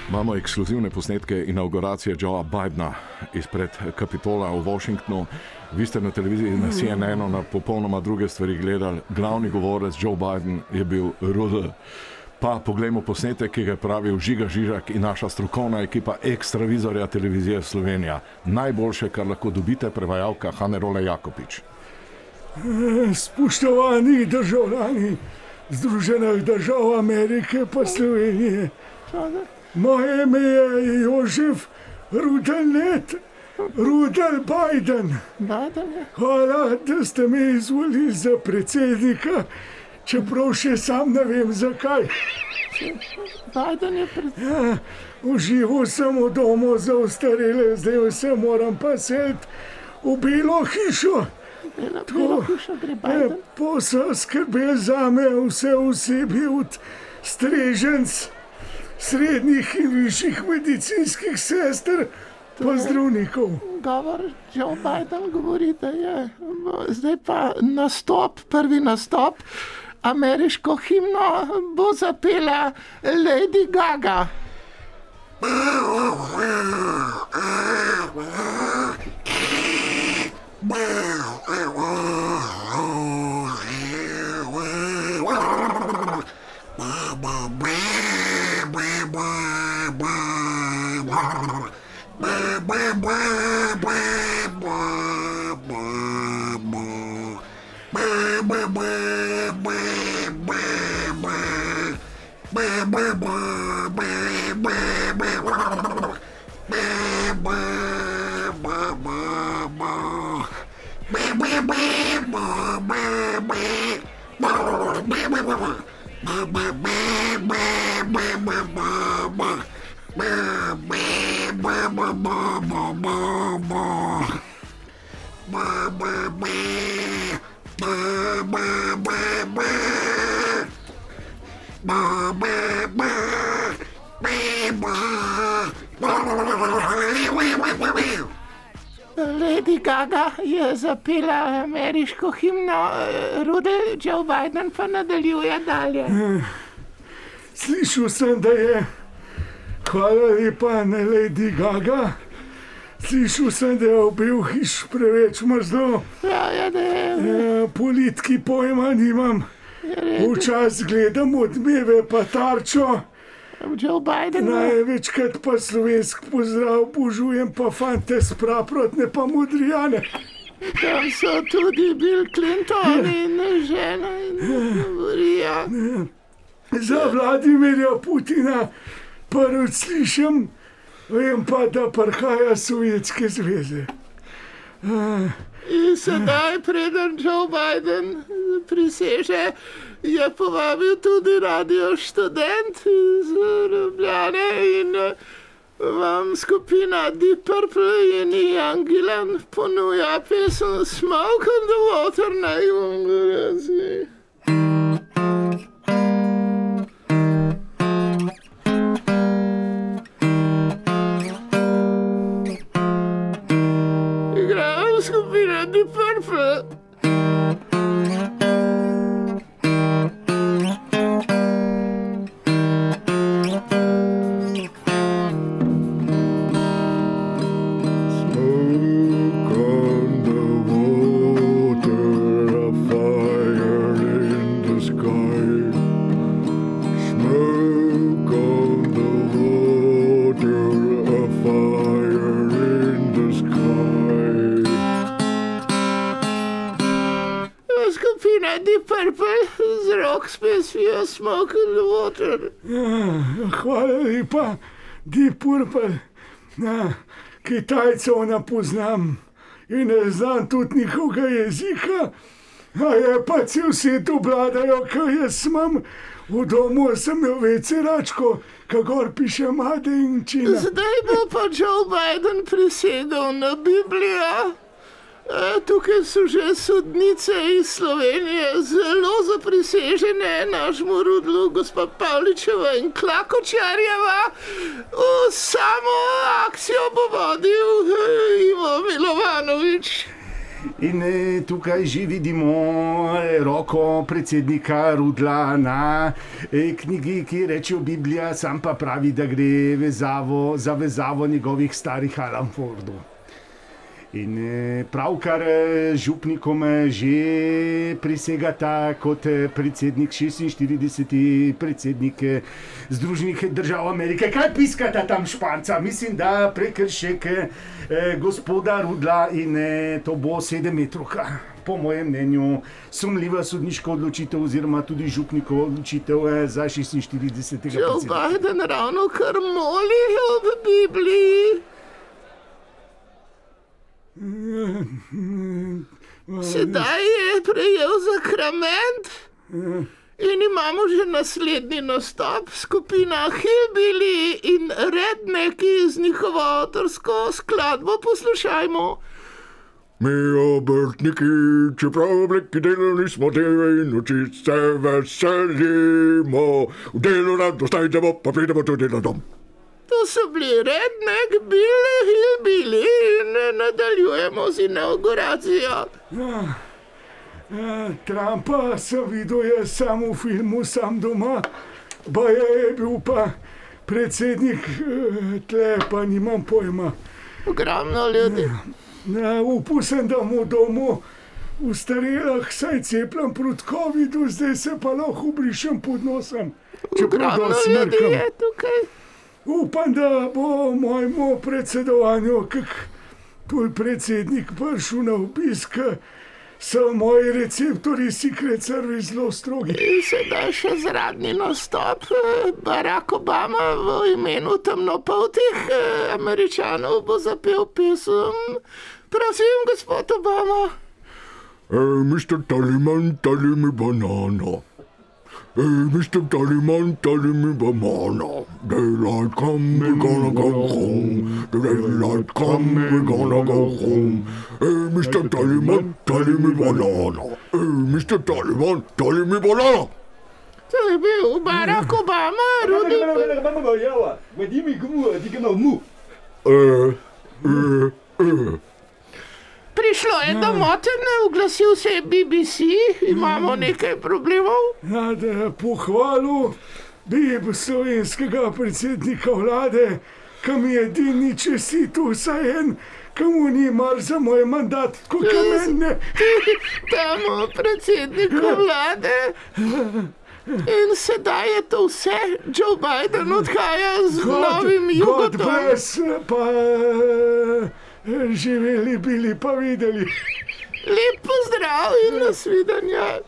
Imamo ekskluzivne posnetke inauguracije Joea Bidena izpred Kapitola v Washingtonu. Vi ste na televiziji na CNN-u na popolnoma druge stvari gledali. Glavni govorec Joe Biden je bil Rudl. Pa poglejmo posnetek, ki ga je pravil Žiga Žižak in naša strokovna ekipa ekstravizorja televizije Slovenija. Najboljše, kar lahko dobite, prevajalka Hanerole Jakopič. Spoštovani državljani Združenih držav Amerike pa Slovenije. Moje ime je Jožef Rudl Biden. Hvala, da ste me izvolili za predsednika, čeprav še sam ne vem zakaj. Biden je predsednik. Užival sem v domu za ostarele, zdaj se moram pa seliti v Belo hišo. Pa so skrbeli za me vse osebje od streženc, srednjih in višjih medicinskih sester pa zdravnikov. Govor Joe Biden govori, da je zdaj pa prvi nastop, ameriško himno bo zapela Lady Gaga. Lady Gaga je zapela ameriško himno, Rudl, Joe Biden pa nadaljuje dalje. Slišal sem, da je, hvala lepa, ne Lady Gaga, slišal sem, da je obil hiš preveč mrzlo. Ja, da je. Politiki pojma nimam. Včasih gledam Odmeve pa Tarčo. Joe Biden. Največkrat pa slovenski pozdrav obožujem pa fante s Praprotne pa Modrijane. Tam so tudi Bill Clinton in žena in govorija. Za Vladimirja Putina prvič slišim, vem pa, da prihaja Sovjetske zveze. In sedaj, preden Joe Biden priseže, je povabil tudi Radio Študent iz Ljubljane in vam skupina Deep Purple in Ian Gillan ponuja pesem Smoke on the Water, naj vam gre. Igrajo skupina Deep Purple. Skupina Deep Purple z rock pesmijo Smoke on the Water. Hvala lepa, Deep Purple. Kitajcev ne poznam in ne znam tudi njihovega jezika, a je pa cel svet obvladajo, kaj jaz imam. V domu sem imel veceračko, kakor piše Made in Čina. Zdaj bo pa Joe Biden prisedel na Biblijo. Tukaj so že sodnice iz Slovenije zelo zaprisežene našemu Rudlu, gospa Pavličeva in Klakočarjeva. Samo akcijo bo vodil Ivo Milovanovič. In tukaj že vidimo roko predsednika Rudla na knjigi, ki reče Biblija, sam pa pravi, da gre za vezavo njegovih starih Alan Fordov. In pravkar župnikom že prisegata kot predsednik, 46. predsednik Združenih držav Amerike. Kaj piskata tam Španca? Mislim, da prekršek gospoda Rudla in to bo 7-metrovka. Po mojem mnenju sumljiva sodniška odločitev oziroma tudi župnikova odločitev za 46. predsednika. Joe Biden ravno kar moli ob Bibliji. Sedaj je prejel zakrament in imamo že naslednji nastop, skupina Hillbilly in Rednecki z njihovo avtorsko skladbo. Poslušajmo. Mi obrtniki, čeprav obleki delo nismo deve in noči se veselimo, v delu rado stajdemo, pa pridemo tudi na dom. To so bili Redneck, Hillbilly in nadaljujemo z inauguracijo. Trumpa sem videl jaz sam v filmu, sam doma, baje je bil pa predsednik, tle pa nimam pojma. Ogromno ljudi. Upal sem, da mu domu v Starelah saj cepljam proti covidu, zdaj se pa lahko brišem pod nosom. Ogromno ljudi je tukaj. Upam, da bo mojemu predsedovanju tuj predsednik prišel na obisk, so moji receptori Secret Service zelo strogi. In sedaj še zadnji nastop. Barack Obama v imenu temnopoltih Američanov bo zapel pesem. Prosim, gospod Obama. Mr. Tallyman, tally me banana. Mr. Tallyman, tally me banana. Daylight come, we're gonna go home. Daylight come, we're gonna go home. Mr. Tallyman, tally me banana. Mr. Tallyman, tally me banana. To je bil Barack Obama, Rudy. Prišlo je do motnje, oglasil se je BBC, imamo nekaj problemov. Da pohvalil bi slovenskega predsednika vlade, ki mi je edini čestitil vsaj en, ki mu ni mar za moj mandat, kot mene. Temu predsedniku vlade. In sedaj je to vse. Joe Biden odhaja z novim jugotom. God bless, pa živeli bili pa videli. Lep pozdrav in nasvidenje.